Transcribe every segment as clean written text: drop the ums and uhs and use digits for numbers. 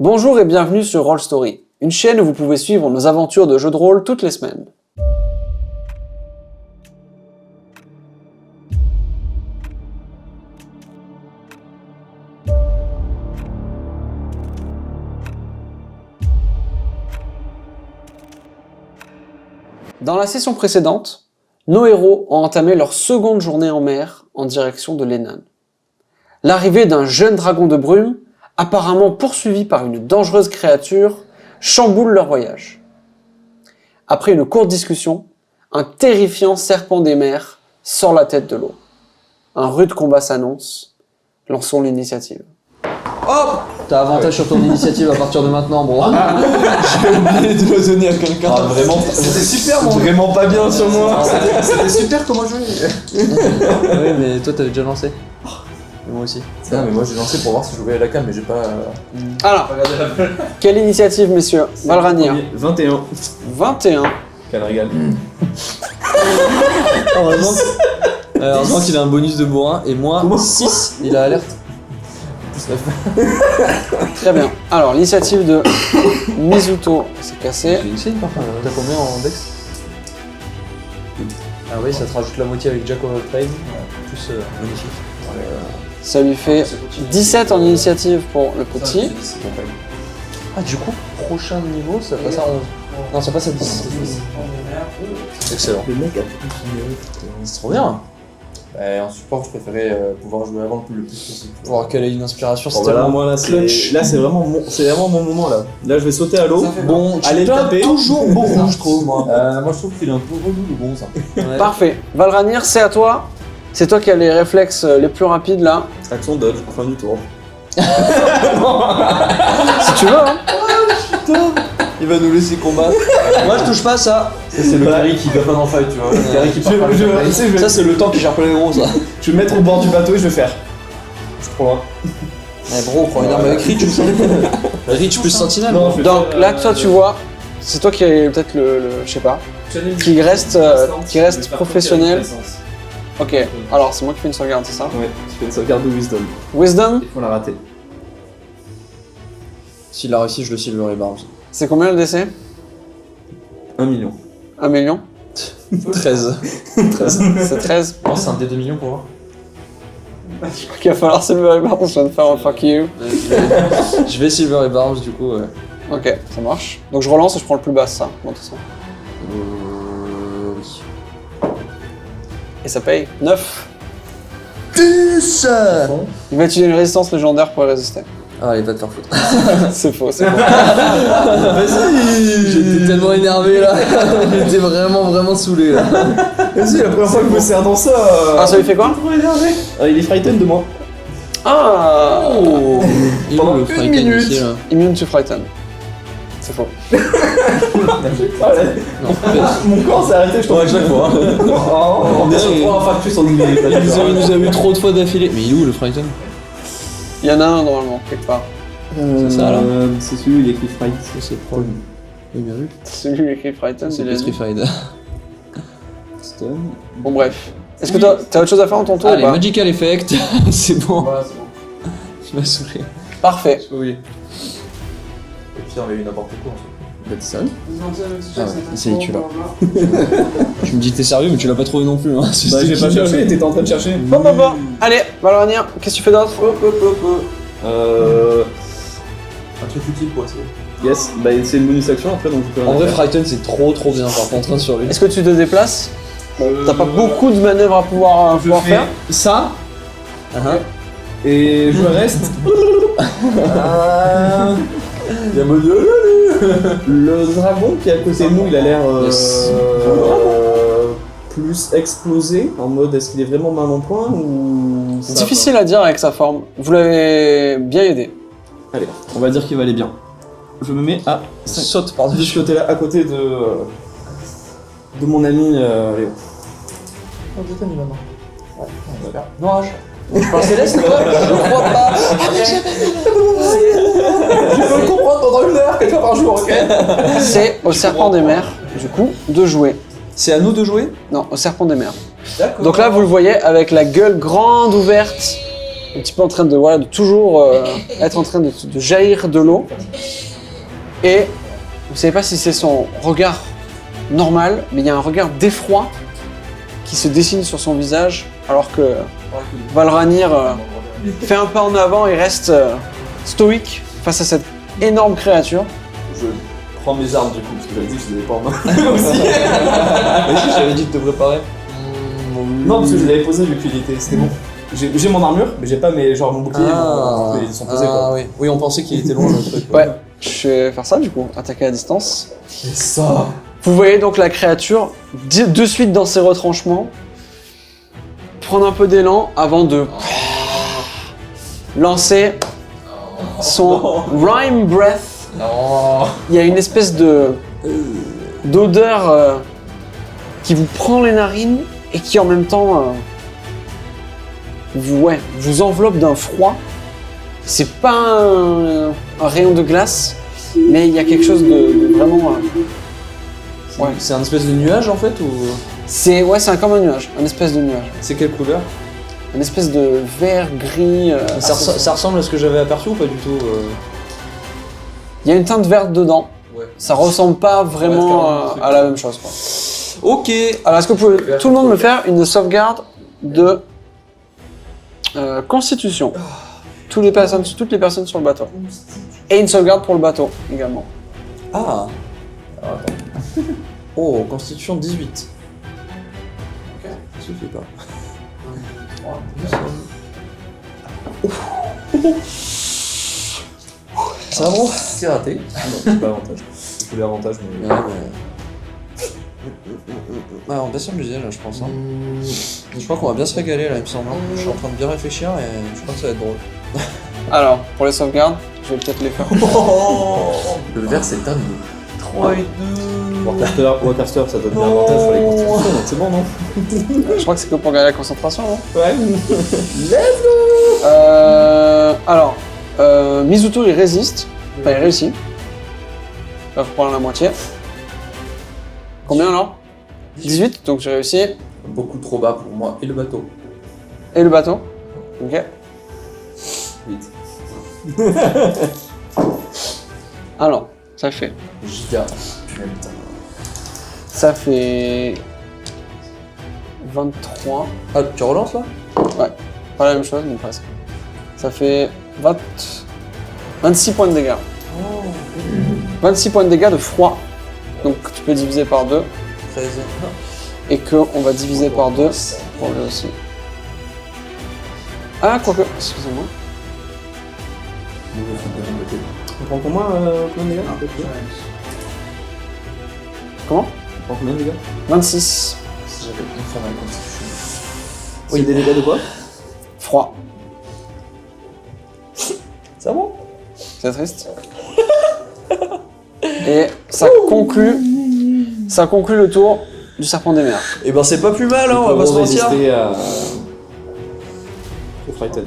Bonjour et bienvenue sur Roll Story, une chaîne où vous pouvez suivre nos aventures de jeux de rôle toutes les semaines. Dans la session précédente, nos héros ont entamé leur seconde journée en mer en direction de l'Enan. L'arrivée d'un jeune dragon de brume, apparemment poursuivi par une dangereuse créature, chamboule leur voyage. Après une courte discussion, un terrifiant serpent des mers sort la tête de l'eau. Un rude combat s'annonce. Lançons l'initiative. Hop! T'as avantage sur ton initiative à partir de maintenant, bro. J'ai oublié de le donner à quelqu'un. Ah, vraiment, C'était super, mon vraiment pas bien sur moi. C'était super comment jouer. Oui, mais toi t'avais déjà lancé. Et moi aussi. Non, mais moi j'ai lancé pour voir si je jouais à la cam, mais j'ai pas. Alors, quelle initiative, messieurs? Valranir. 21. 21. Quel régal. Heureusement qu'il a un bonus de bourrin et moi 6, il a alerte. Très bien. Alors, l'initiative de Mizuto s'est cassée. J'ai essayé par contre. T'as combien en dex? Ah oui, ça te rajoute la moitié avec Jack of all Trades. Plus magnifique. Ça lui fait 17 en initiative pour le petit. Ah, du coup, prochain niveau, ça passe à 11. Non, ça passe à 10. Excellent. Le mec a plus de mérite. C'est trop bien. En support, je préférais pouvoir jouer avant le plus possible. Pour voir qu'elle a une inspiration, c'était Voilà, vraiment moi là, c'est vraiment mon moment là. Là, je vais sauter à l'eau. bon. Allez le taper. Toujours bon, je trouve, moi. Moi, je trouve qu'il est un peu relou le bon ça. Ouais. Parfait. Valranir, c'est à toi. C'est toi qui as les réflexes les plus rapides là. Action dodge, fin du tour. Si tu veux, hein. Il va nous laisser combattre. Moi, je touche pas à ça. Ça, c'est le carry qui va pas dans le fight, tu vois. Le carry qui part pas. Ça, c'est le temps qui gère pas les héros, ça. Je vais me mettre au bord du bateau et je vais faire. Je suis trop loin. Eh, bro, prends une arme avec Reach, tu sais. Reach plus Sentinelle. Non, je vais Donc faire, là, toi, tu vois, c'est toi qui est peut-être je sais pas, qui reste professionnel. Ok, alors c'est moi qui fais une sauvegarde, c'est ça? Ouais, je fais une sauvegarde de wisdom. Wisdom, Il faut la rater. S'il a réussi, je le Silver Barbs. c'est combien le DC? 1 million. 1 million? 13. C'est 13. Oh, c'est un D2 millions pour voir. Je crois qu'il va falloir Silver Barbs, je viens de faire un fuck you. Je vais Silver Barbs, du coup, ouais. Ok, ça marche. Donc je relance et je prends le plus bas, ça. Bon, de toute façon. Oui. Et ça paye 9. 10. Il va utiliser une résistance légendaire pour y résister. Ah, allez, va te faire foutre. C'est faux, c'est faux. Vas-y. J'étais tellement énervé, là. J'étais vraiment saoulé, là. Vas-y, la première fois que je me sers dans ça. Ah, ça lui fait quoi? Trop énervé. Il est frightened de moi. Ah, Oh. Pendant le une Frighten minute. ici, là. Immune to frighten. C'est faux. Non, Mon corps s'est arrêté, je t'en chaque fois. On est sur 3 infarctus en anglais. Il nous a eu trop de fois d'affilée. Mais il est où le Frighten? Il y en a un normalement, quelque part. C'est ça, là. C'est celui où il y a écrit fright. C'est proche. Oui, bien vu. C'est lui qui écrit frighten, C'est il a dit. Petrified. Stun. Bon, bref. Est-ce que t'as autre chose à faire en ton tour ou Allez, pas? Magical Effect. C'est bon. Voilà, c'est bon. Tu m'as saoulé. Parfait. Oui. Et puis on a eu n'importe quoi. Bah, t'es sérieux? Ah ouais, ça y est, tu l'as. Tu me dis que t'es sérieux, mais tu l'as pas trouvé non plus. Hein. Bah, j'ai pas cherché, t'étais en train de chercher. Bon. Allez, Valranir, qu'est-ce que tu fais d'autre? Un truc utile pour essayer. Yes, bah c'est une bonus action après donc je peux En vrai, Frighten, c'est trop bien par contre sur lui. Est-ce que tu te déplaces? Bon, t'as pas beaucoup de manœuvres à pouvoir faire. ça Uh-huh. et je reste. Il y a le dragon qui est à côté de nous, il a l'air Yes. plus explosé en mode est-ce qu'il est vraiment mal en point ou. C'est difficile à dire avec sa forme. Vous l'avez bien aidé. Allez, on va dire qu'il va aller bien. Je me mets à Saute par-dessus. je suis là à côté de mon ami Léo. Oh, je t'aime maintenant. Ouais, super. Non, je parle céleste, toi? Je crois pas. Je peux le comprendre pendant 1 heure, 4 fois par jour, ok? C'est au serpent des mers, du coup, de jouer. C'est à nous de jouer? Non, au serpent des mers. D'accord. Donc là, vous le voyez avec la gueule grande ouverte, un petit peu en train de, voilà, de toujours être en train de jaillir de l'eau. Et vous savez pas si c'est son regard normal, mais il y a un regard d'effroi qui se dessine sur son visage, alors que Valranir fait un pas en avant et reste stoïque face à cette énorme créature. Je prends mes armes du coup, parce que j'avais dit que je les avais pas en main aussi. Vas-y, j'avais dit de te préparer. Non, parce que je l'avais posé vu qu'il était. C'était bon. J'ai mon armure, mais j'ai pas mes. Genre mon bouclier, ils sont posés quoi. Oui. Oui, on pensait qu'il était loin le truc. Ouais, je vais faire ça du coup, attaquer à distance. Et ça. Vous voyez donc la créature de suite dans ses retranchements, prendre un peu d'élan avant de lancer son Rhyme Breath. Non. Il y a une espèce d'odeur qui vous prend les narines et qui en même temps vous enveloppe d'un froid. C'est pas un rayon de glace, mais il y a quelque chose de vraiment... ouais. C'est un espèce de nuage en fait ou C'est comme un nuage, un espèce de nuage. c'est quelle couleur? Une espèce de vert, gris... Ça ressemble à ce que j'avais aperçu ou pas du tout Il y a une teinte verte dedans. Ouais. Ça ressemble pas vraiment à la même chose, quoi. Ok. Alors, est-ce que vous pouvez tout le monde me faire une sauvegarde de Constitution? Toutes les personnes sur le bateau. Et une sauvegarde pour le bateau, également. Ah. Alors, attends. Oh, constitution 18. Ok. Suffit pas. Ça va, bro? C'est raté. Non, c'est pas avantage. Je voulais avantage, mais. Ouais, mais... on va bien s'amuser là, je pense. Hein. Je crois qu'on va bien se régaler là, il me semble. Hein. Je suis en train de bien réfléchir et je crois que ça va être drôle. Alors, pour les sauvegardes, je vais peut-être les faire. Le vert c'est un 3 et 2. Warcaster, ça donne un avantage sur les constitutions, donc c'est bon, non? Je crois que c'est que pour gagner la concentration, non? Ouais. Alors, Mizuto il résiste, enfin il réussit. Là, faut prendre la moitié. Combien alors? 18, donc j'ai réussi. Beaucoup trop bas pour moi et le bateau. Et le bateau. Ok. 8. Alors, ça fait. Giga. Ça fait. 23. Ah, tu relances là? Ouais, pas la même chose, mais presque. Ça fait 26 points de dégâts. 26 points de dégâts de froid. Donc tu peux diviser par 2. 13. Et qu'on va diviser par 2 pour lui aussi. Ah, quoique, excusez-moi. On prend combien de dégâts? Comment? On prend combien de dégâts? 26. Si j'avais une fois ma constitution. Oui, des dégâts de quoi? Froid. Ça va? C'est triste. Et ça conclut le tour du serpent des mers. Et ben c'est pas plus mal, hein, on va pas se mentir. Résister au Frighten.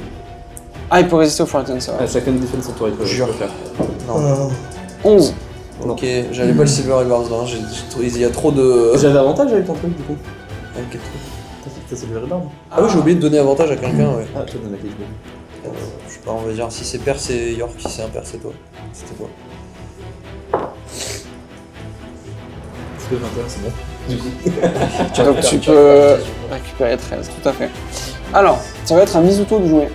Ah, il peut résister au Frighten, c'est vrai. À chacun défense son tour, il peut Jure. le faire. Non. 11. Ok, j'avais pas le Silver Rebars, hein. Il y a trop de... J'avais avantage avec ton truc du coup. Avec quel truc? T'as celui de barbe? Ah oui, j'ai oublié de donner avantage à quelqu'un, ouais. Ah, toi, t'en as quelque Je sais pas, on va dire, si c'est père, c'est York, si c'est un père, c'est toi. C'était toi. Parce que 21, c'est bon. Du coup. Donc tu peux récupérer 13, tout à fait. Alors, ça va être à Mizuto de jouer.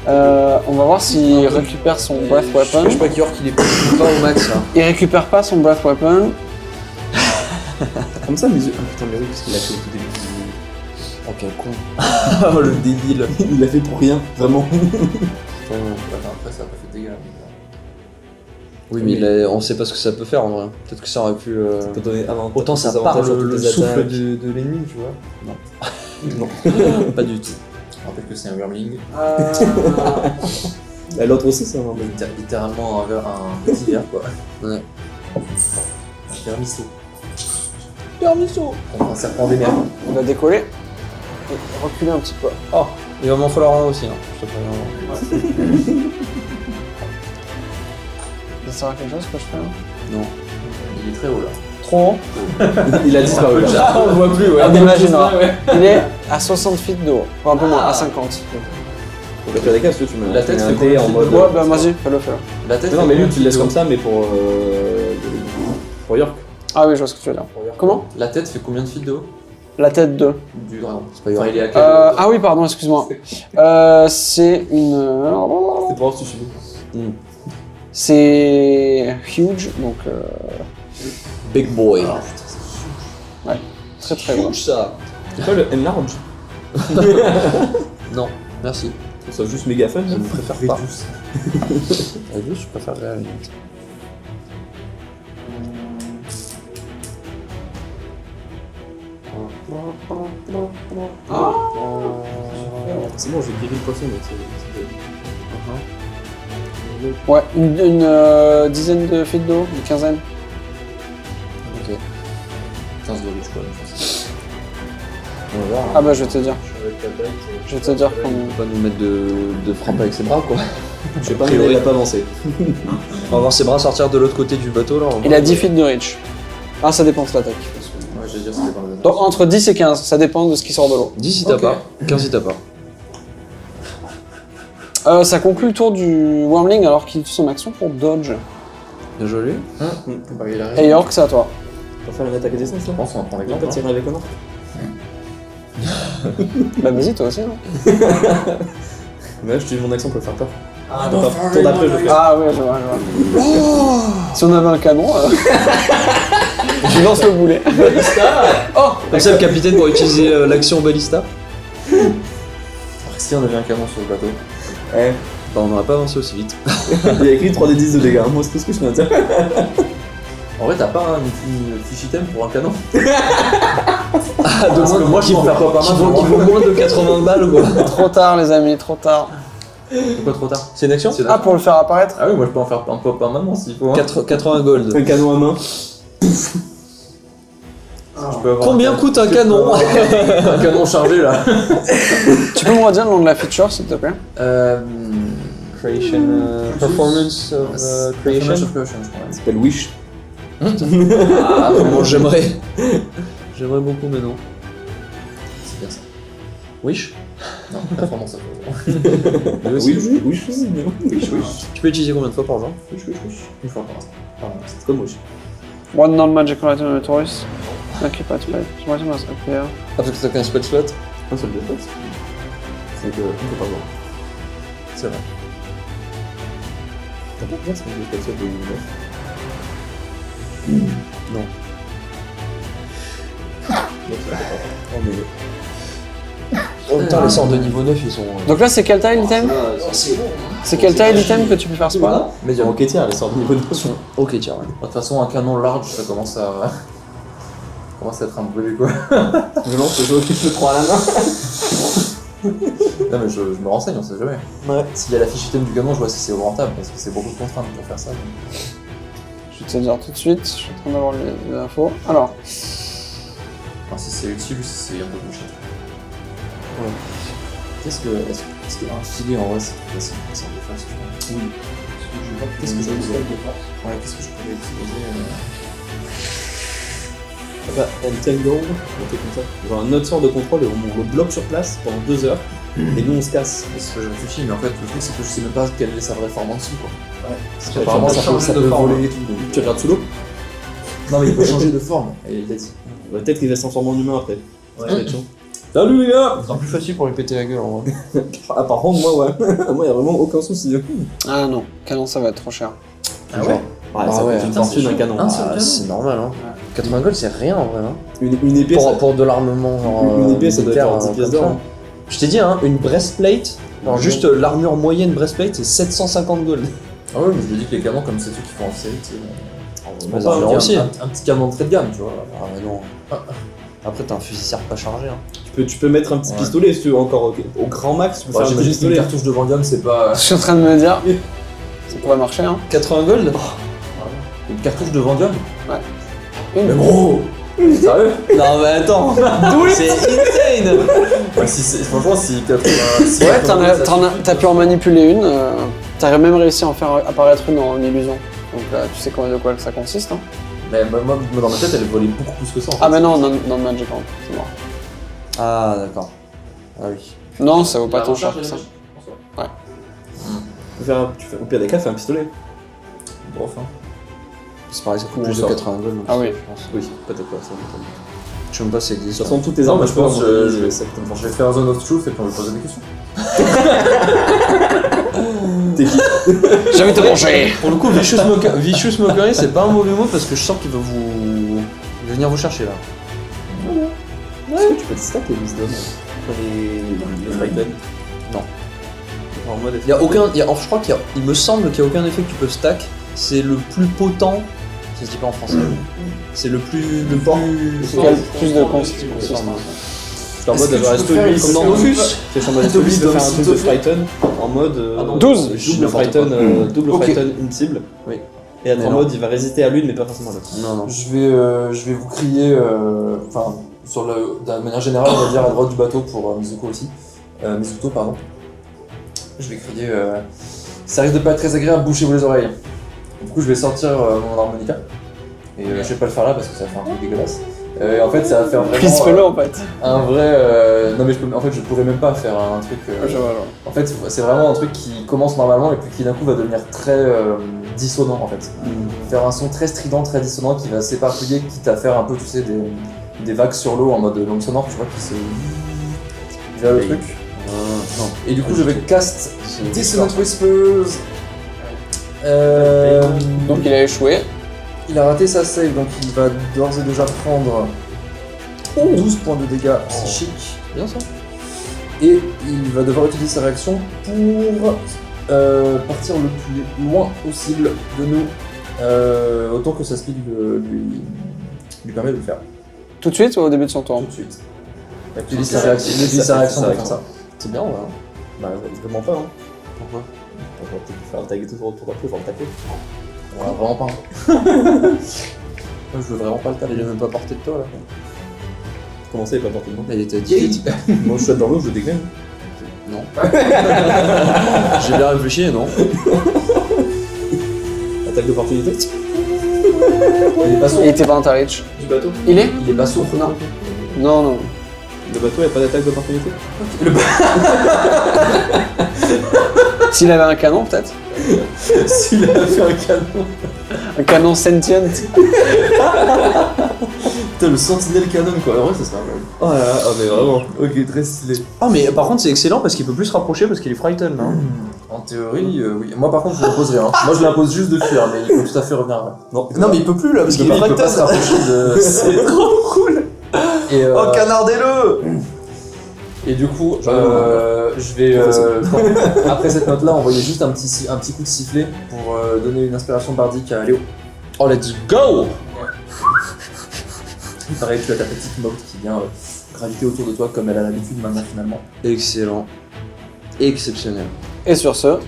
On va voir s'il récupère son Breath Weapon. Je sais pas que York il est pas au max là. Il récupère pas son Breath Weapon. Comme ça, mes yeux. Ah putain, mais oui, parce qu'il a fait au tout début. Oh quel con. Oh le débile. Il l'a fait pour rien, vraiment. Après ça a pas fait de dégâts. Oui mais on sait pas ce que ça peut faire en vrai. Peut-être que ça aurait pu... Ça peut donner avantage. Autant ça des avantages parle sur toutes le les souffle attaques. de l'ennemi, tu vois. Non. Pas du tout. Je rappelle que c'est un Wyrmling. Bah, l'autre aussi, c'est un peu. Littéralement un petit ver quoi. Ouais. Un vermisseau. Permisso. Contre un serpent des mers. Il va décoller et reculer un petit peu. Oh, il va m'en falloir un aussi, hein. Je te préviens. Ça sert à quelque chose que je fais là? Non. Il est très haut là. Trop haut. Il a disparu là. Ah, on le voit plus, ouais. On imagine, il est à 60 feet de haut. Enfin, un peu moins, à 50. Au pire des cas, si tu mets La tête un fait dé combien en de mode. feet Ouais, bah vas-y, fais-le. La tête. Mais non, mais lui, tu le laisses combien comme ça, mais pour York. Ah oui, je vois ce que tu veux dire. Comment? La tête fait combien de feet de haut La tête 2. du dragon? C'est pas grave. Enfin, il est à quel Ah oui, pardon, excuse-moi. C'est une... C'est pour voir si tu subis. C'est huge, donc Big boy. très très gros. ça. C'est pas le M-Large? Non, merci. Je trouve ça juste méga fun. Je ne préfère pas. Réduce, je préfère à la limite. C'est bon, j'ai guéri le poisson, donc c'est. Ouais, une dizaine de feet d'eau, une quinzaine. Ok. 15 de reach quoi. On va voir. Ah bah je vais te dire. Je vais te dire On combien. peut pas nous mettre de frappe avec ses bras quoi. Je sais pas, mais il a pas avancé. On va voir ses bras sortir de l'autre côté du bateau là. Il a 10 feet de reach. Ah, ça dépend de l'attaque. Ouais, j'allais dire, ça dépend de la Donc entre 10 et 15, ça dépend de ce qui sort de l'eau. 10 si t'as Ok. pas, 15 si t'as pas. Ça conclut le tour du Wormling alors qu'il utilise son action pour dodge. Bien joué. Bah, il arrive. Et York, c'est à toi. On va faire une attaque à distance Je là. pense qu'on va prendre On va l'exemple. pas tirer avec un arc. Bah vas-y, toi aussi, non? Mais là, je utilise mon action pour le faire peur. Ah, Tour d'après, je le fais. Ah ouais, je vois. Si on avait un canon, je lance le boulet. Comme ça le capitaine pour utiliser l'action balista. Si on avait un canon sur le bateau. Eh, Bah on n'aurait pas avancé aussi vite. il y a écrit 3d10 de dégâts. Moi, c'est tout ce que je peux dire. En vrai, t'as pas une fiche item pour un canon? Ah, de Parce que moi, je m'en fais pas mal. qui vaut moins de 80 balles quoi. Trop tard, les amis, trop tard. Pourquoi trop tard? C'est une action C'est Ah, pour le faire apparaître? Ah oui, moi je peux en faire un pop par maman s'il faut. Hein. 80 gold. Un canon à main. Je peux avoir Combien coûte un canon? un canon chargé là? Tu peux me redire le nom de la feature, s'il te plaît? Creation, performance of creation. Creation, je crois. Ça s'appelle Wish. Ah, comment j'aimerais. J'aimerais beaucoup mais non. C'est bien ça. Wish. Non, performance. Wish, Wish, Wish. Tu peux utiliser combien de fois par jour? Wish. Une fois par an. C'est comme Wish. One non-magical item in the choice. Occupied space. What must appear? Ah parce que t'as qu'un spell slot. Un seul de face. C'est que on peut pas voir. C'est vrai. T'as pas bien ce que je fais ça de 9. Non. Oh, mais. Oh putain les sorts de niveau 9 ils sont... Donc là, c'est quelle taille l'item? C'est quelle taille l'item que tu peux faire spawn? Mais En quêtière, elle sort de niveau 9. Ok tiens ouais. de toute façon, un canon large, ça commence à. commence à être un bébé quoi. Je lance le jeu qui se prend à la main. Non, mais je me renseigne, on sait jamais. Ouais. S'il y a la fiche item du canon, je vois si c'est rentable parce que c'est beaucoup de contraintes pour faire ça. donc. Je vais te dire tout de suite, je suis en train d'avoir les infos. Alors, Enfin, si c'est utile ou si c'est un peu plus cher. Ouais. Est-ce qu'il y a un filet en vrai, c'est plus facile pour ça de faire ce truc? Oui. Qu'est-ce que je pourrais Ouais, qu'est-ce que je pourrais utiliser Bah, Entangle, un truc comme ça. Genre un autre sort de contrôle et on le bloque sur place pendant 2 heures. Et nous on se casse. Parce que je réfléchis, mais en fait, le truc c'est que je sais même pas quelle est sa vraie forme en dessous quoi. Ouais. Parce qu'apparemment ça peut voler et tout. Donc. Tu regardes sous l'eau. Non, mais il peut changer de forme. Et il a dit. Peut-être qu'il va se transformer en humain après. Ouais. Ça va être chaud. Salut les gars. Ce sera plus facile pour lui péter la gueule en vrai. Ah, par contre, moi, ouais. Moi, y a vraiment aucun souci. ah non, canon, ça va être trop cher. Ah ouais? Ouais, Ah ça ouais. coûte une Putain, fortune c'est un chaud. canon. Un seul Ah, canon. c'est normal hein. 80 gold c'est rien en vrai hein. Une épée, ça... Pour de l'armement genre... Une épée, ça doit être genre 10 militaire, pièces comme d'or. ça. Je t'ai dit hein, une breastplate, alors juste l'armure moyenne breastplate c'est 750 gold. Ah ouais, mais je me dis que les canons comme c'est ceux qui font en série, tu sais. Mais Bon, ça un, revient aussi. un petit canon de trait de gamme, tu vois. Ah mais non. Après t'as un fusil serre pas chargé hein. Tu peux mettre un petit Ouais. pistolet si tu veux encore au grand max. Tu peux faire un petit J'imagine qu'une pistolet. cartouche de Vandium, c'est pas. Je suis en train de me dire, ça pourrait marcher, hein. 80 gold. Une cartouche de Vandium? Une. Mais gros! Sérieux? Non mais attends. C'est insane. Ouais, franchement, si 80. si Ouais, 80, t'as pu en manipuler une. T'as même réussi à en faire apparaître une en illusion. Donc tu sais de quoi ça consiste, hein. Mais moi, dans ma tête, elle volait beaucoup plus que ça. En fait. Ah mais non, dans le Magic Hand, c'est mort. Ah d'accord. Ah oui. Non, ça vaut pas tant cher que ça. Au pire des cas, fais un pistolet. Bon, enfin. C'est pareil, ça coûte Ou plus on de sort. 80 gold. donc Ah oui. je pense. Oui, peut-être pas, ça m'étonne. Je sais même pas si ça De existe. toute façon, toutes tes Non, armes, mais je pense à mon que avis, ça coûte une Je fortune. vais faire Zone of Truth et puis on va poser des questions. T'es qui? J'ai envie de te manger. Pour le coup, Vicious Mockery, c'est pas un mauvais mot parce que je sens qu'il va vous. Il va venir vous chercher là. Est-ce que tu peux te stack les Wisdom pour les Frighten? Non. En mode Il y a aucun. Je crois il me semble qu'il y a aucun effet que tu peux stack. C'est le plus potent. Ça se dit pas en français. C'est le plus. Le fort. Quel plus de constitution. en mode Est-ce que tu peux faire une comme dans session Dofus. de- Tu es chambre de de Dofus de faire un Wisdom, truc de Frighten en mode 12. double Frighten, double Ok. Frighten une cible. Oui. Et être Mais en non. mode il va résister à l'une mais pas forcément à l'autre. Non, non. Je vais vous crier, enfin, de manière générale, on va dire à droite du bateau pour Mizuko aussi. Mizuto, pardon. Je vais crier, ça risque de pas être très agréable, bouchez-vous les oreilles. Du coup, je vais sortir mon harmonica. Et je vais pas le faire là parce que ça va faire un truc dégueulasse. Et en fait, ça va faire Chris, vraiment fais-le en fait. un vrai. Non, mais en fait, je pourrais même pas faire un truc. Je vois. En fait, c'est vraiment un truc qui commence normalement et puis qui d'un coup va devenir très dissonant en fait. Faire un son très strident, très dissonant qui va s'éparpiller, quitte à faire un peu, tu sais, des vagues sur l'eau en mode langue sonore, tu vois, qui se. Tu vois le truc. Non. Et du coup, je vais cast Dissonant Whispers. Donc il a échoué. Il a raté sa save, donc il va d'ores et déjà prendre 12 points de dégâts psychiques. Bien ça. Et il va devoir utiliser sa réaction pour partir le plus loin possible de nous, autant que sa speed lui permet de le faire. Tout de suite ou au début de son tour? Tout de suite. Il utilise sa réaction pour faire ça. C'est bien, ouais. Bah vraiment pas hein. Pourquoi? On va peut-être faire un tag tout autour d'après, genre le taper. Ouais, vraiment pas. Moi, je veux vraiment pas le taper. Il est même pas porté de toi là. Comment ça il est pas porté de moi? Il était à 18. Moi je suis dans l'eau, je le dégaine. Non. J'ai bien réfléchi, non. Attaque d'opportunité. Il est pas sourd. Il était pas en reach. Du bateau. Il est? Il est pas sourd. Non. Non, non. Le bateau il a pas d'attaque d'opportunité. S'il avait un canon peut-être? S'il a fait un canon. Un canon sentient? Putain, le sentinelle canon quoi. En vrai, ça serait un peu. Oh là là, oh mais vraiment. Ok, très stylé. Ah, mais par contre, c'est excellent parce qu'il peut plus se rapprocher parce qu'il est frightened. Hein. En théorie, oui. Moi par contre, je l'impose rien. Moi, je l'impose juste de fuir, mais il peut tout à fait revenir après. Non, mais il peut plus là parce Il peut pas se rapprocher de. C'est trop cool. Et, Oh, canardez-le. et du coup, J'en ai marre. je vais, après cette note-là, envoyer juste un petit coup de sifflet pour donner une inspiration bardique à Léo. Oh, let's go. Pareil, tu as ta petite motte qui vient graviter autour de toi comme elle a l'habitude maintenant finalement. Excellent. Exceptionnel. Et sur ce,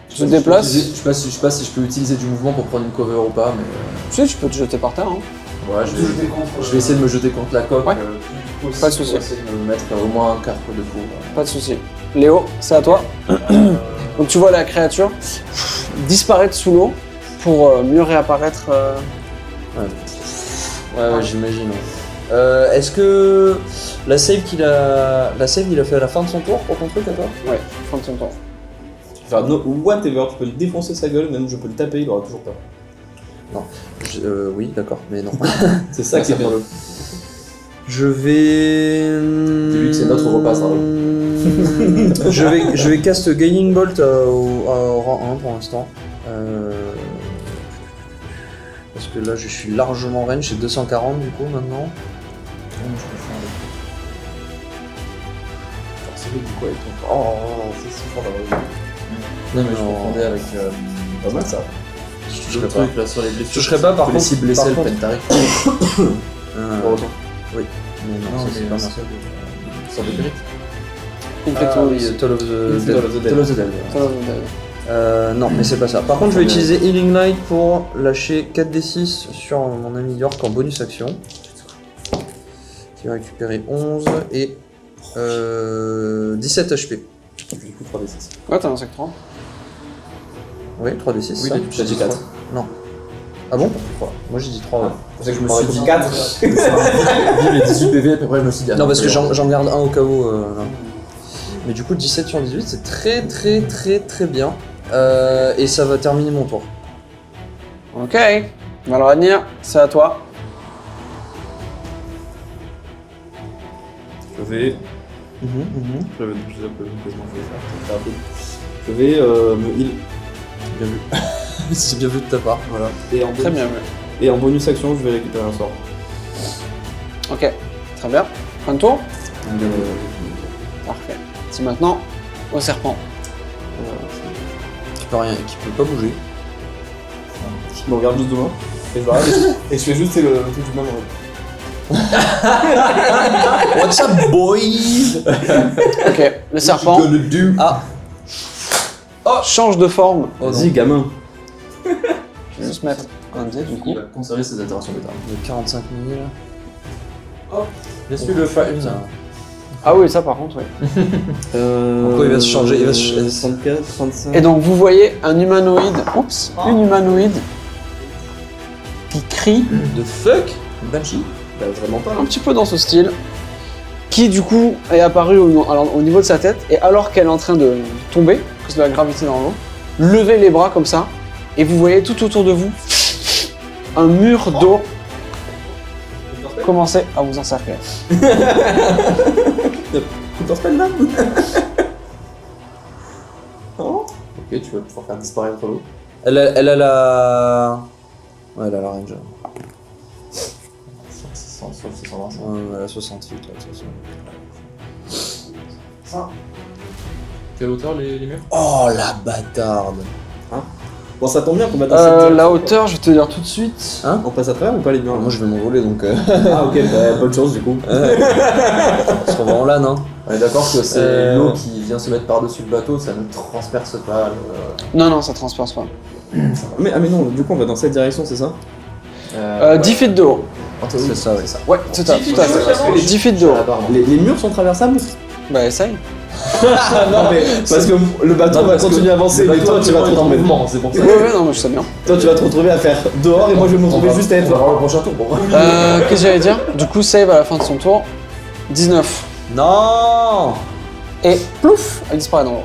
tu te déplaces. Je sais pas si je peux utiliser du mouvement pour prendre une cover ou pas, mais Tu sais, tu peux te jeter par terre. Hein. ouais, je vais essayer de me jeter contre la coque. Ouais. Possible Pas de souci. pour essayer de me mettre au moins un quart de coup. Pas de souci. Léo, c'est à toi. Donc tu vois la créature disparaître sous l'eau pour mieux réapparaître. Ouais, j'imagine. Est-ce que la save il a fait à la fin de son tour pour ton truc à toi? Ouais, fin de son tour. Enfin, no, whatever, tu peux le défoncer sa gueule, même je peux le taper, il aura toujours peur. Oui, d'accord, mais non. C'est ça qui est bien. Je vais. Dis-lui que c'est notre repas, ça. je vais cast Guiding Bolt au rang 1 pour l'instant. Parce que là je suis largement range, c'est 240 du coup maintenant. C'est du coup avec ton. Oh, c'est super d'avoir Non mais je Non. confondais avec pas mal ça. Je le toucherai pas. truc là sur les blessures. Je toucherai pas par Tu peux contre. laisser blesser par le contre- Pentaric. Pour autant. Oui. Mais non, ça c'est pas mal. Sur le Pyrrhic. Complètement. Ah oui, Toll of the Dead. Toll of the Dead. Toll of the Dead. Non, mais c'est pas ça. Par contre, je vais utiliser Healing Light pour lâcher 4d6 sur mon ami York en bonus action. Qui va récupérer 11 et 17 HP. Du coup, 3d6. Ouais, t'as un sec 3. Oui, 3d6. Oui, ça. tu as dit 4. Ah bon? Moi j'ai dit 3. Ouais. C'est ça que je me J'aurais suis dit dit 4. Vive les 18 PV, à peu près, je me suis dit. Non, parce que j'en garde un au cas où. Là. Mais du coup, 17 sur 18, c'est très bien. Et ça va terminer mon tour. Ok. Alors, Adnir, c'est à toi. Je vais. Je sais pas quasiment je vais faire. C'est rapide. Je vais me heal. Bien vu. C'est bien vu de ta part, voilà. Et en Très bonus, bien. Et en bonus action, je vais récupérer un sort. Ok. Très bien. Fin de tour. Parfait. C'est maintenant au serpent. Qui peut rien, qui peut pas bouger. Je me regarde juste de loin. Et je regarde et je fais juste le truc du même. What's up, boys? Ok. Le serpent change de forme. Oh Vas-y, gamin. Je vais juste mettre un dé du coup. Il va conserver ses altérations d'état. De 45 000. Laisse-lui le faire une. Ah oui, ça par contre, oui. Donc, il va se changer, il va se- 34, 35. Et donc vous voyez un humanoïde, une humanoïde qui crie De fuck? Banshee? Bah, vraiment pas. un petit peu dans ce style, qui du coup est apparu au niveau de sa tête, et alors qu'elle est en train de tomber, à cause de la gravité dans l'eau, levez les bras comme ça, et vous voyez tout autour de vous un mur d'eau commencer à vous encercler. Counter spell là. Oh. Ok, tu vas pouvoir faire disparaître l'eau. Elle a la... Ouais, elle a la range. 600, sauf 625. Ouais, elle a 68 là, de toute façon. Quelle hauteur les murs? Oh la bâtarde! Bon, ça tombe bien qu'on va dans cette direction. La hauteur, je vais te dire tout de suite. Hein? On passe à travers ou pas les murs? Moi je vais m'envoler donc... Ah, ok, bah, bonne chance du coup. On se revoit en LAN, hein? On est d'accord que c'est l'eau qui vient se mettre par-dessus le bateau, ça ne transperce pas le... Non, ça transperce pas. Mais non, du coup on va dans cette direction, c'est ça? 10 feet de haut. C'est ça, ouais. Ouais, tout à fait. 10 feet de haut. Les murs sont traversables? Bah essaye. Non mais parce que le bateau va continuer à avancer, mais toi tu vas te retrouver. C'est pour ça. Ouais, non, mais je sais bien. Toi tu vas te retrouver à faire dehors et moi je vais me retrouver juste à être On va là. voir le prochain tour. Bon. Qu'est-ce que j'allais dire? Du coup, save à la fin de son tour. 19. Non! Et plouf, elle disparaît dans l'eau.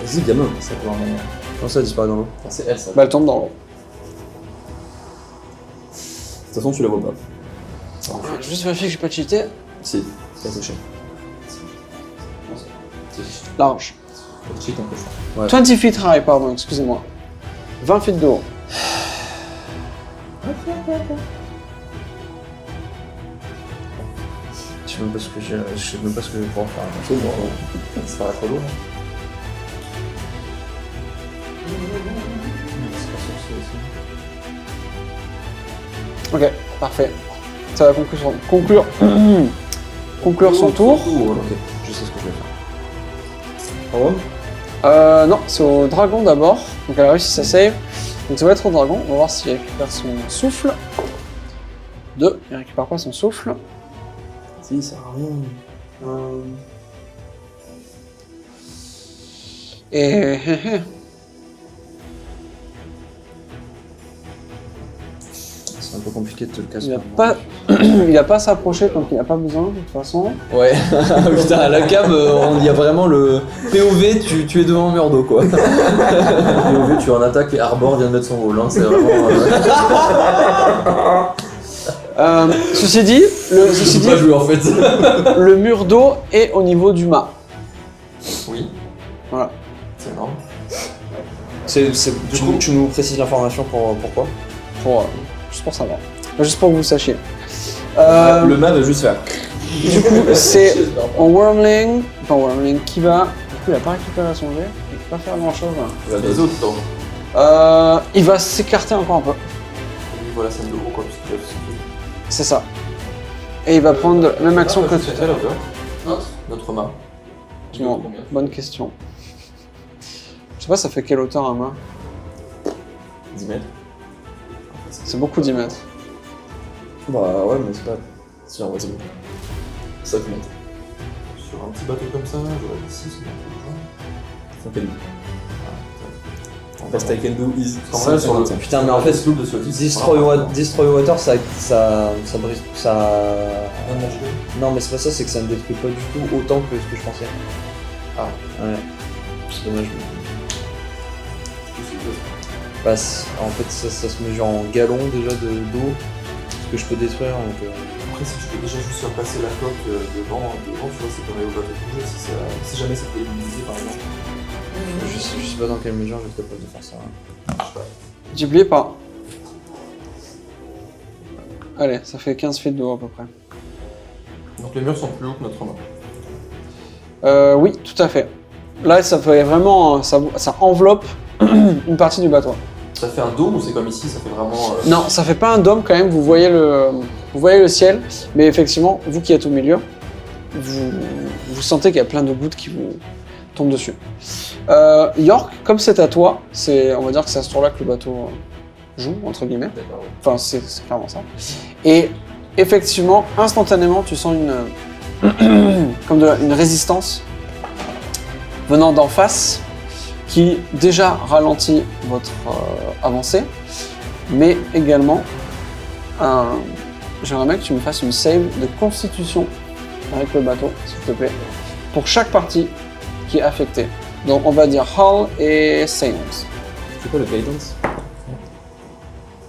Vas-y gamin. Ça peut en aller. Comment ça disparaît dans l'eau? Enfin, c'est elle, ça. Bah, elle tombe dans l'eau. De toute façon tu la vois pas. Je vais juste vérifier que j'ai pas cheaté. Si, c'est séché. Large. Cheat un peu, je crois. 20 feet high, pardon, excusez-moi. 20 feet de haut. Je sais même pas ce que je vais pouvoir faire. C'est bon. Disparaître l'eau. Ok, parfait. Ça va conclure son tour. Ok, je sais ce que je vais faire. Non, c'est au dragon d'abord. Donc elle a réussi sa save. Donc ça va être au dragon. On va voir s'il récupère son souffle. 2. Il récupère pas son souffle. Si, ça sert à rien. Et... C'est un peu compliqué de te le casser. il a pas à s'approcher tant qu'il n'a pas besoin de toute façon. Ouais, putain, à la cam, il y a vraiment le POV, tu es devant un mur d'eau quoi. POV, tu es en attaque et Arbor vient de mettre son rôle. Hein. C'est vraiment. Ceci dit, en fait. le mur d'eau est au niveau du mât. Oui. Voilà. C'est énorme. Tu nous précises l'information pourquoi? Juste pour savoir. Juste pour que vous sachiez. Le mât va juste faire. Du coup, c'est en Wormling qui va. Du coup, il a pas récupéré son jet, il peut pas faire grand chose. Les autres, donc. Il va s'écarter encore un peu. Et voilà, c'est de l'eau, quoi. Parce que C'est ça. Et il va prendre la même action que c'est à la hauteur. Notre mât. Non, bonne question. Je sais pas, ça fait quelle hauteur un mât? 10 mètres. C'est beaucoup 10 mètres. Bah ouais, mais c'est pas. Si, on va dire. 5 mètres. Sur un petit bateau comme ça, j'aurais dit 6 5 en fait, Taekwondo is. En vrai, sur le. Putain, mais en fait, sloop de Swati. Destroy Water, ça brise. Ça. Non, mais c'est pas ça, c'est que ça ne détruit pas du tout autant que ce que je pensais. Ouais. C'est dommage. Bah, en fait, ça se mesure en gallons déjà d'eau. Ce que je peux détruire. Donc, Après, si tu peux déjà juste faire passer la coque devant, tu vois, c'est pareil au bateau de jeu. Si jamais ça peut éliminer par exemple. je sais pas dans quelle mesure je suis capable de faire ça. N'oubliez pas. Allez, ça fait 15 feet d'eau à peu près. Donc les murs sont plus hauts que notre main. Oui, tout à fait. Là, ça fait vraiment, ça enveloppe une partie du bateau. Ça fait un dôme ou c'est comme ici, ça fait vraiment... Non, ça fait pas un dôme quand même, vous voyez le ciel, mais effectivement, vous qui êtes au milieu, vous sentez qu'il y a plein de gouttes qui vous tombent dessus. York, comme c'est à toi, on va dire que c'est à ce tour-là que le bateau joue, entre guillemets. D'accord, ouais. Enfin, c'est clairement ça. Et effectivement, instantanément, tu sens une résistance venant d'en face qui déjà ralentit votre avancée, mais également, j'aimerais bien que tu me fasses une save de constitution avec le bateau, s'il te plaît, pour chaque partie qui est affectée. Donc on va dire hull et sails. C'est quoi le guidance?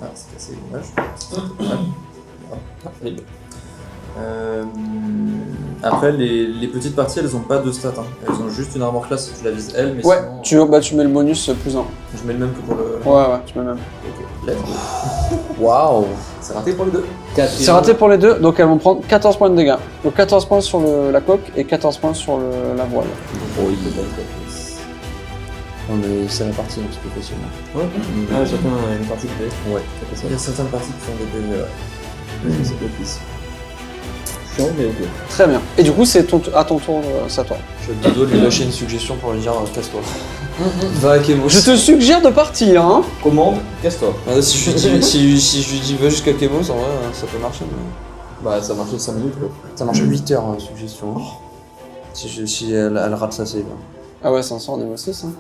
Ah, c'est assez dommage. Après, les petites parties, elles ont pas de stats. Hein. Elles ont juste une armor class si tu la vises elle, mais Ouais, sinon... tu mets le bonus +1. Je mets le même que pour le... Ouais, tu mets le même. Ok, let's go. Waouh! C'est raté pour les deux. C'est raté pour les deux, donc elles vont prendre 14 points de dégâts. Donc 14 points sur la coque et 14 points sur la voile. Oh, il est bon. Non, mais c'est la partie un petit peu facilement. Ouais. Ah, chacun a une partie de PV. Ouais. Il y a certaines parties qui font des PV, ouais. C'est le fils. Chiant, mais ok. Très bien. Et du coup, c'est à ton tour, c'est à toi. Je te dois de lui lâcher une suggestion pour lui dire casse-toi. Va à Kemos. Je te suggère de partir, hein. Commande, casse-toi. Ah, si je lui dis va jusqu'à Kemos, en vrai, ça peut marcher. Mais... Bah, ça marche 5 minutes, quoi. Ça marche 8 heures, suggestion. Si elle rate sa save. Ah ouais, c'est un sort niveau 6, hein.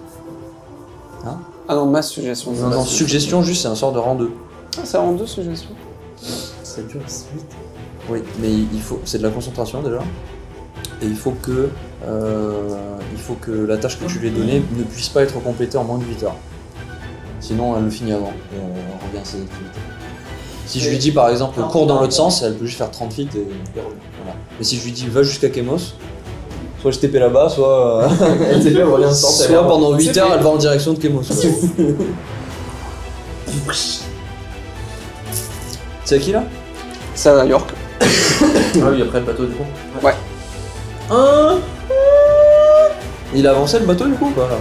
Hein? Ah non, ma suggestion. Non, suggestion, juste, c'est un sort de rang 2. Ah, c'est en 2 suggestions. Ça dure 8. Oui, mais il faut, c'est de la concentration déjà. Et il faut que la tâche que tu lui as donnée ne puisse pas être complétée en moins de 8 heures. Sinon, elle le finit avant et on revient à ses activités. Si je lui dis par exemple cours dans l'autre sens, elle peut juste faire 30 feet et voilà. Mais si je lui dis va jusqu'à Kemos, soit je TP là-bas, soit Elle s'est fait voler un sort. soit pendant 8 heures elle va en direction de Kemos. C'est à qui là? C'est à York. Ah oui, après le bateau du coup. Ouais. Il a avancé le bateau du coup ou pas là?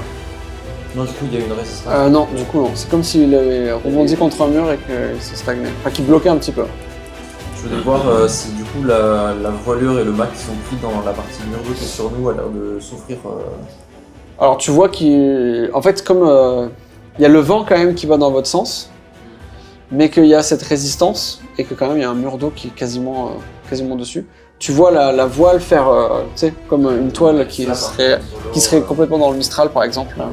Non, du coup, il y a une résistance. Non, du coup, non. C'est comme s'il avait rebondi contre un mur et qu'il se stagnait. Enfin, qu'il bloquait un petit peu. Je voulais voir si du coup la voilure et le mât qui sont pris dans la partie mur d'eau qui est sur nous a l'air de souffrir. Alors, tu vois en fait, comme il y a le vent quand même qui va dans votre sens, mais qu'il y a cette résistance et que quand même il y a un mur d'eau qui est quasiment dessus. Tu vois la voile faire, tu sais, comme une toile qui serait complètement dans le Mistral par exemple. Là.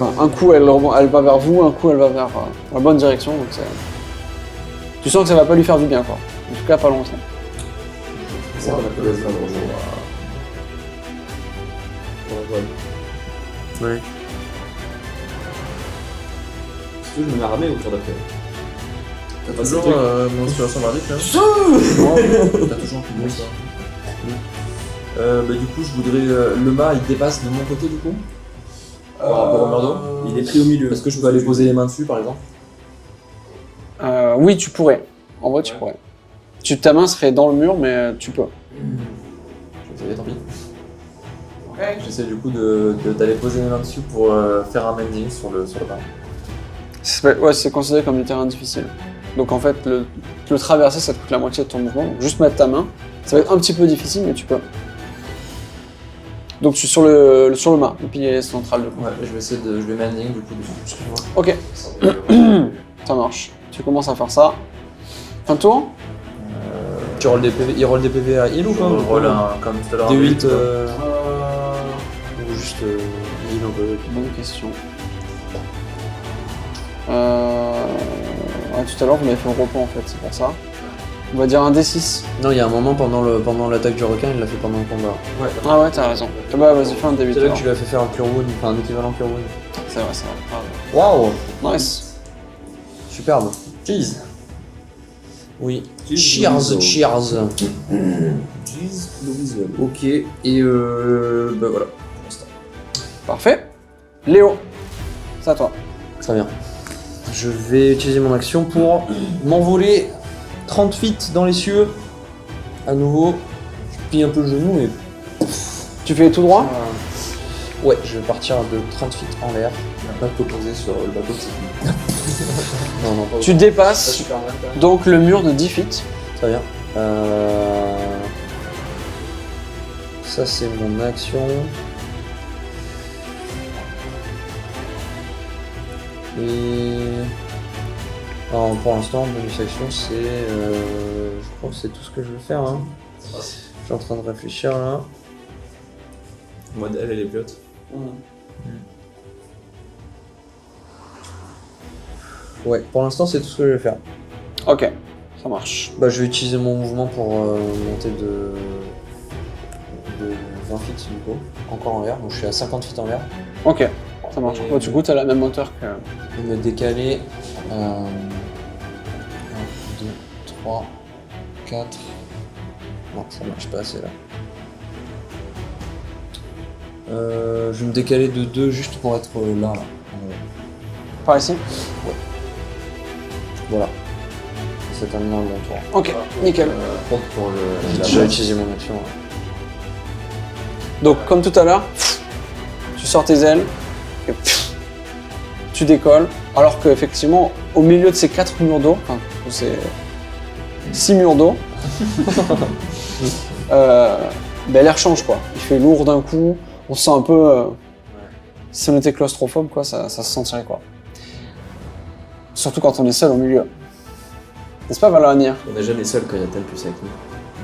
Enfin, un coup elle va vers vous, un coup elle va vers la bonne direction. Donc tu sens que ça va pas lui faire du bien quoi. En tout cas pas longtemps. Ça, on a fait le Ouais. Si tu veux, je me mets armé au tour d'après. T'as toujours mon inspiration bardique là? T'as toujours un coup de main, ça. Bah, du coup, je voudrais. Le mât il dépasse de mon côté du coup? Par rapport au mur d'eau? Il est pris au milieu. Est-ce que je peux aller poser les mains dessus par exemple? Oui, tu pourrais. En vrai, tu pourrais. Ta main serait dans le mur, mais tu peux. Je vais essayer, tant pis. J'essaie du coup d'aller poser mes mains dessus pour faire un mending sur le mât. Ouais, c'est considéré comme du terrain difficile. Donc en fait, le traverser, ça te coûte la moitié de ton mouvement. Donc, juste mettre ta main, ça va être un petit peu difficile, mais tu peux. Donc tu es sur le mât, le pilier central du coup. Ouais, je vais mending du coup dessus. Ok, ça marche. Tu commences à faire ça. Un tour. Tu rolles des PV, il rolle des PV à heal ou Je pas? roule comme tout à l'heure. Des un 8 8, ou juste heal un peu. Bonne question. Tout à l'heure, vous m'avez fait un repos en fait, c'est pour ça. On va dire un D6. Non, il y a un moment pendant l'attaque du requin, il l'a fait pendant le combat. Ah ouais, t'as raison. Bah vas-y, fais un D8. C'est là que alors. tu lui as fait faire un Cure Wound, enfin un équivalent Cure Wound. C'est vrai, c'est vrai. Pardon. Waouh. Nice. Superbe. Cheese. Oui. Cheers, Cheers. Jeez, Louise. Ok, et bah voilà. Pour l'instant. Parfait. Léo, c'est à toi. Très bien. Je vais utiliser mon action pour m'envoler 30 feet dans les cieux. À nouveau, je plie un peu le genou et... Tu fais tout droit. Ouais, je vais partir de 30 feet en l'air. On n'a pas de posé sur le bateau, c'est Non, non, pas Tu dépasses donc le mur de 10 feet. Très bien. Ça, c'est mon action. Et... Alors, pour l'instant, bonus action, c'est... je crois que c'est tout ce que je vais faire. Hein. Je suis en train de réfléchir là. En mode elle est pilote. Ouais, pour l'instant, c'est tout ce que je vais faire. Ok, ça marche. Bah, je vais utiliser mon mouvement pour monter de 20 feet du coup. Encore en l'air, donc je suis à 50 feet en l'air. Ok, ça marche. Et- Oh, du coup, t'as la même hauteur que. Et me décaler 1, 2, 3, 4. Non, ça marche pas assez là. Je vais me décaler de 2 juste pour être là. Par ici. Voilà. Ça termine dans le bon tour. Ok, nickel. Pour le. J'ai déjà utilisé mon action. Là. Donc, comme tout à l'heure, tu sors tes ailes et tu décolles. Alors qu'effectivement, au milieu de ces 4 murs d'eau, enfin, ces 6 murs d'eau, l'air change quoi. Il fait lourd d'un coup, on se sent un peu. Si on était claustrophobe, quoi, ça se sentirait quoi. Surtout quand on est seul au milieu. N'est-ce pas, Valorania? On n'est jamais seul quand il y a tel plus avec nous.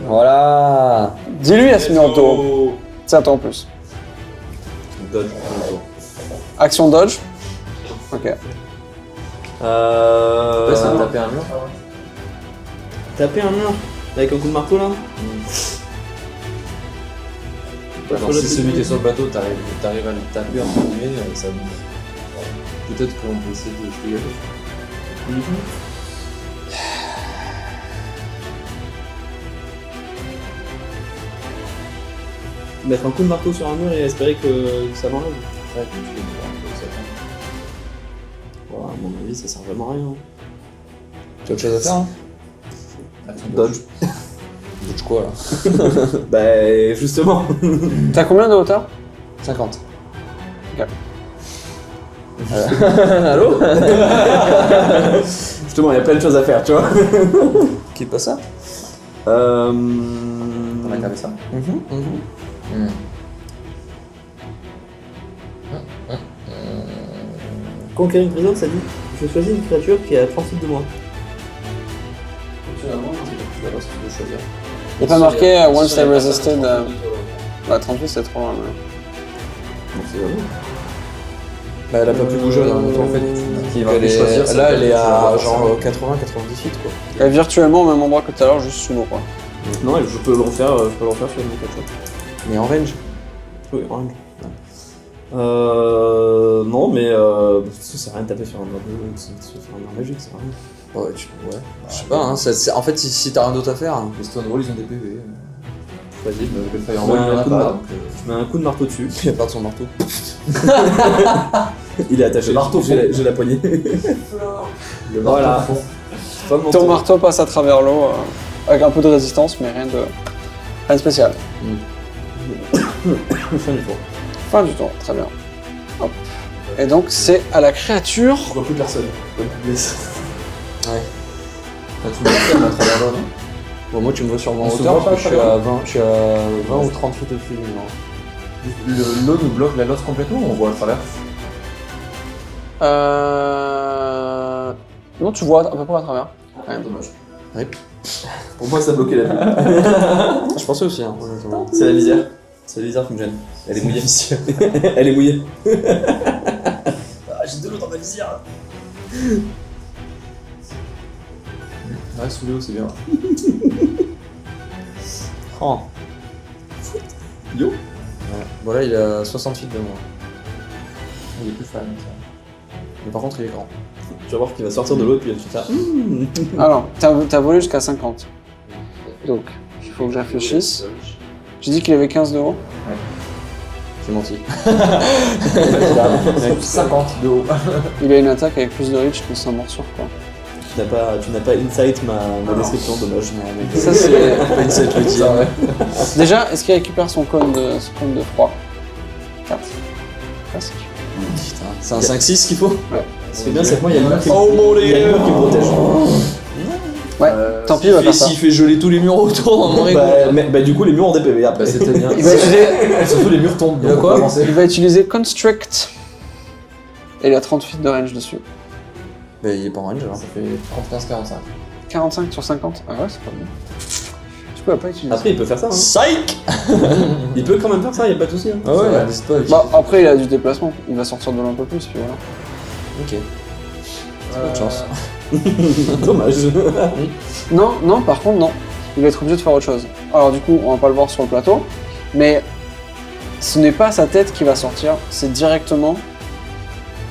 Voilà. Dis-lui à ce mur d'eau. C'est à toi en plus. Dodge. Action dodge. Ok. Ouais, ça va taper un mur. Taper un mur avec un coup de marteau là. Alors, si celui qui est sur le bateau, t'arrives à le taper entre guillemets, ça. Peut-être qu'on peut essayer de se dégager. Mettre un coup de marteau sur un mur et espérer que ça l'enlève. Ouais, comme tu veux, ça tombe. À mon avis, ça sert vraiment à rien. Tu as autre chose à faire hein? Dodge. Dodge quoi là? Bah, justement. T'as combien de hauteur? 50. Ok. Allô? Justement, il y a plein de choses à faire, tu vois. Qui est pas ça? On a regardé ça. Conquérir une prison, ça dit je choisis une créature qui est à 30 feet de moi. Il pas marqué once they resisted. Bah 38 c'est trop loin. Mais... Donc c'est vraiment. Bah, elle a pas pu bouger là, en fait. Là, elle est à genre 80-90 feet quoi. Elle est virtuellement au même endroit que tout à l'heure, juste sous l'eau quoi. Non, je peux le refaire, sur une créature. Mais en range. Oui, orange. Non, mais ça sert à rien de taper sur un arbre magique, ça sert à rien. Ouais, je sais pas, hein, en fait, si t'as rien d'autre à faire. Les Stonewall, ils ont des PV. Vas-y, Le je Firewall, il y en a pas. Donc, je mets un coup de marteau dessus. Il a pas de son marteau. Il est attaché. Le marteau j'ai la poignée. le Voilà. marteau fond. Pas mon Ton tour. marteau passe à travers l'eau avec un peu de résistance, mais rien de spécial. Fin du tour. Fin du tour, très bien. Hop. Et donc c'est à la créature. Je vois plus personne. Ouais. Là, tu me dis à travers l'eau, non? Bon, moi, tu me vois sur mon On se hauteur voit parce que pas, je suis à 20 ou 30 feet au-dessus du mur. L'eau nous bloque la losse complètement ou on voit à travers? Non, tu vois à peu près à travers. Ouais. Dommage. Pour moi, ça a bloqué la vue. Je pensais aussi, hein, honnêtement. C'est la visière. C'est la visière qui me gêne. Elle est mouillée. Elle est mouillée. J'ai de l'eau dans ma visière. Ouais, sous Léo, c'est bien. Oh. Yo. Ouais. Bon là il a 60 feet de moi. Il est plus fan. Mais par contre il est grand. Tu vas voir qu'il va sortir de l'autre, puis il va te faire. Alors, t'as volé jusqu'à 50. Donc, il faut que je réfléchisse. J'ai dit qu'il avait 15 de haut. J'ai menti. Il a 50 de haut. Il a une attaque avec plus de reach que sa morsure, quoi. Tu n'as pas insight ma description, dommage. Ça, c'est... Une set le tir. Déjà, est-ce qu'il récupère son cône de froid 4. Classique. Putain, c'est un 5-6 qu'il faut. Ce qui est bien, c'est que moi, il y a une main qui, Oh mon il y a une main qui me protège. Ouais, tant pis, il va faire ça. S'il fait geler tous les murs autour dans mon Bah, du coup, les murs ont des PV après. C'était bien. Il va utiliser, Surtout les murs tombent. Il a donc quoi on peut avancer. il va utiliser Constrict. Et il a 30 feet de range dessus. Bah il est pas en range alors. Ça fait 35-45. 45 sur 50. Ah ouais, c'est pas bien. Du coup, il va pas utiliser. Après, il peut faire ça. Hein. Psych. Il peut quand même faire ça, y a pas de souci. Hein. Ah ouais, Ça, n'hésite pas à Bah, après, il a du déplacement. Il va sortir de l'eau un peu plus, puis voilà. ok. C'est pas de chance. Dommage. Non, par contre, non. Il va être obligé de faire autre chose. Alors, du coup, on va pas le voir sur le plateau. Mais ce n'est pas sa tête qui va sortir, c'est directement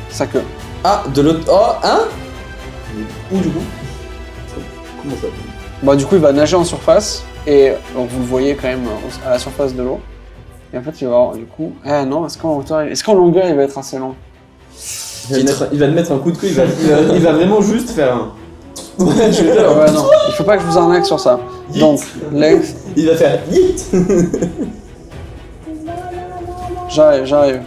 sa queue. Ah, de l'autre. Oh, hein. Où du coup Comment ça Bah, du coup, il va nager en surface. Et donc, vous le voyez quand même à la surface de l'eau. Et en fait, il va avoir, du coup... Ah non, est-ce qu'en hauteur, est-ce qu'en longueur, il va être assez long? il va te mettre un coup de queue, il va vraiment juste faire un. Ouais, je vais Ah faire. ouais, non, il faut pas que je vous arnaque sur ça. Donc, legs, Il va faire yeet. j'arrive.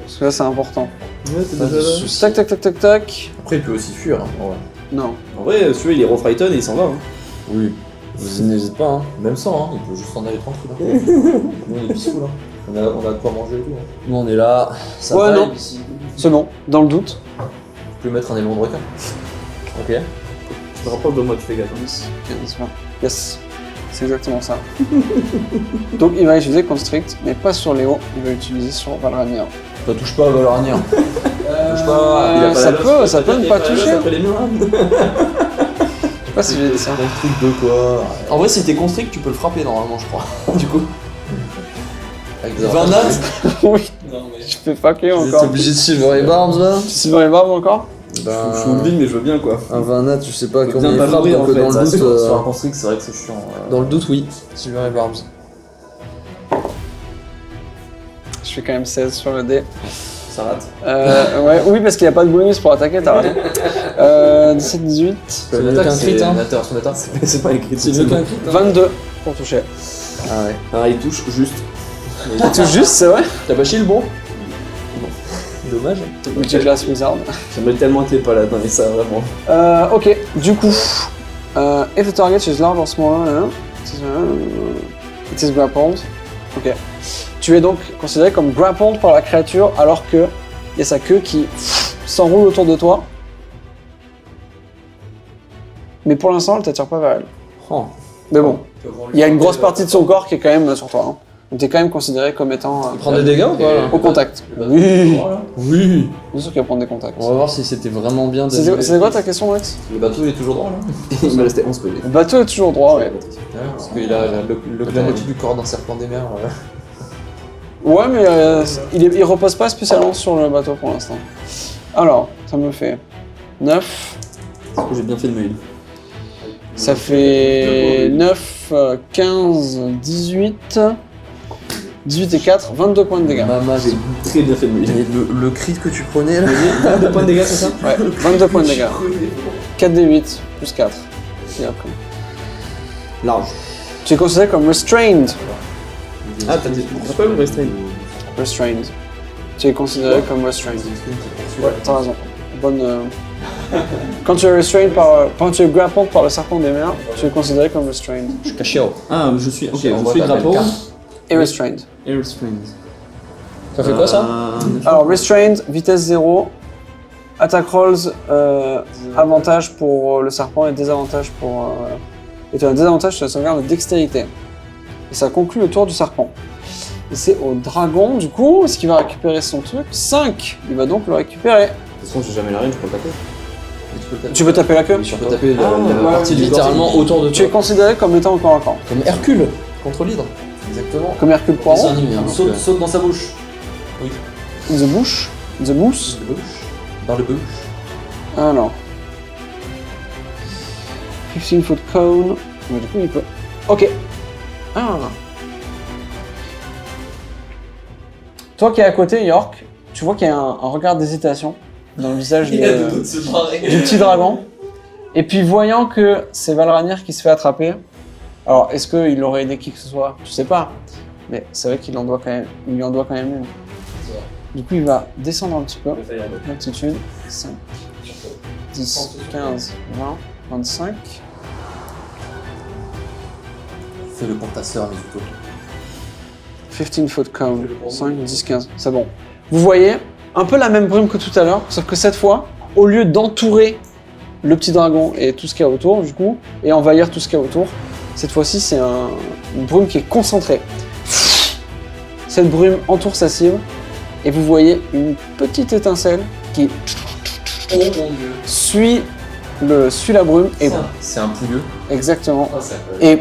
Parce que là, c'est important. Ouais, t'es déjà là. Tac, tac, tac, tac, tac. Après, il peut aussi fuir. Hein. Ouais. Non. En vrai, celui-là, il est refrighten et il s'en va. Hein. Oui. N'hésite pas, hein. Même sans, hein. Il peut juste s'en aller tranquille. Hein. Nous, on est peaceful. Hein. On a de quoi manger et tout. Hein. Nous on est là. Ça Ouais, va, non. ici. C'est bon, dans le doute. Tu peux mettre un élément de requin. Ok. Je me rapproche de moi, tu fais gaffe. 15, 20. Yes, c'est exactement ça. Donc il va utiliser Constrict, mais pas sur Léo, il va utiliser sur Valranir. Ça touche pas à Valornia. Touche pas, il a pas ça la peut, loge, ça peut ne pas toucher. Après les mains. Je sais pas si j'ai dit ça. Truc de quoi. En vrai, si t'es constrict, tu peux le frapper normalement, je crois. Du coup. Avec des 20 avantages. Oui, Non, mais je fais fucker T'es encore. obligé de suivre les barbes là. Tu sais dans les barbes encore? Ben, je suis oublie, mais je veux bien quoi. un 20 nat, je sais pas Faut comment bien il pas frappe, mourir, donc en fait, dans ça, le doute. Sur un constrict, c'est vrai que c'est chiant. Dans le doute, oui. Suivre les barbes. Je fais quand même 16 sur le dé. Ça rate. Ouais, oui, parce qu'il n'y a pas de bonus pour attaquer, t'as raison. 17, 18, C'est mieux qu'un crit, hein. L'interaction d'attaque. C'est pas écrit. C'est mieux qu'un crit. 22 pour toucher. Ah ouais. Ah, il touche juste. Il touche juste, c'est vrai? T'as pas chié le bon? Dommage. Multiclass Wizard. J'aimerais tellement que t'es pas là dans les ça, vraiment. Ok, du coup, if the target is large or smaller, it is grappled. Ok. Tu es donc considéré comme grappled par la créature alors que il y a sa queue qui s'enroule autour de toi. Mais pour l'instant, elle t'attire pas vers elle. Oh. Mais bon, il y a une grosse partie de son corps qui est quand même sur toi. Hein. Donc t'es quand même considéré comme étant Il prend des dégâts ou pas là? au contact. Oui. Oui. Bien sûr qu'il va prendre des contacts. On va voir si c'était vraiment bien. C'est quoi ta question, Max? Le bateau, il est toujours droit là. Il me restait 11 PV. Le bateau est toujours droit, ouais. Parce qu'il a la moitié du corps d'un serpent des mers. Ouais, mais il repose pas spécialement sur le bateau pour l'instant. Alors, ça me fait 9. J'ai bien fait de me heal. Ça fait 9, 15, 18. 18 et 4, 22 points de dégâts. Mama, J'ai très bien fait de me heal. le crit que tu prenais là. 22 points de dégâts, c'est ça? Ouais, 22 points de dégâts. 4 d 8 plus 4. Et après. Large. Tu es considéré comme restrained. Ah, t'as dit. Pourquoi le restrain? Restrained. Tu es considéré comme restrained. Ouais, t'as raison. Bonne. Quand tu es restrained quand tu es grappled par le serpent des mers, tu es considéré comme restrained. Je suis caché. Ah, je suis. Ok, On je voit suis ta grapple. belle Et restrained. Et restrained. Ça fait quoi ça? Alors, restrained, vitesse 0. Attack rolls, avantage pour le serpent et désavantage pour. Et tu as un désavantage sur la sauvegarde de dextérité. Et ça conclut le tour du serpent. Et c'est au dragon, du coup, est-ce qu'il va récupérer son truc? 5. Il va donc le récupérer. De toute façon, j'ai jamais la range pour le taper. Tu peux taper la queue? Tu peux taper la ouais, partie ouais, littéralement autour de Tu es toi. considéré comme étant au corps à corps. Comme Hercule contre l'hydre. Exactement. Comme Hercule Poirot. Dessin animé, hein, donc, Saute dans sa bouche. The Bush. The Moose. Dans le bouche. Alors. 15 foot cone. Mais du coup, il peut. Ok. Ah. Toi qui es à côté, York, tu vois qu'il y a un regard d'hésitation dans le visage du petit dragon. Et puis, voyant que c'est Valranir qui se fait attraper, alors est-ce qu'il aurait aidé qui que ce soit? Je sais pas. Mais c'est vrai qu'il en doit quand même, il lui en doit quand même une. Du coup, il va descendre un petit peu. L'altitude. 5, 10, 15, 20, 25. Fais le pour ta sœur, Mizuko. 15 foot cone. 5, 10, 15. C'est bon. Vous voyez un peu la même brume que tout à l'heure, sauf que cette fois, au lieu d'entourer le petit dragon et tout ce qu'il y a autour, du coup, et envahir tout ce qu'il y a autour, cette fois-ci, c'est une brume qui est concentrée. Cette brume entoure sa cible, et vous voyez une petite étincelle qui Oh mon dieu. suit la brume, et C'est un pouilleux. exactement. Ah, ça peut- Et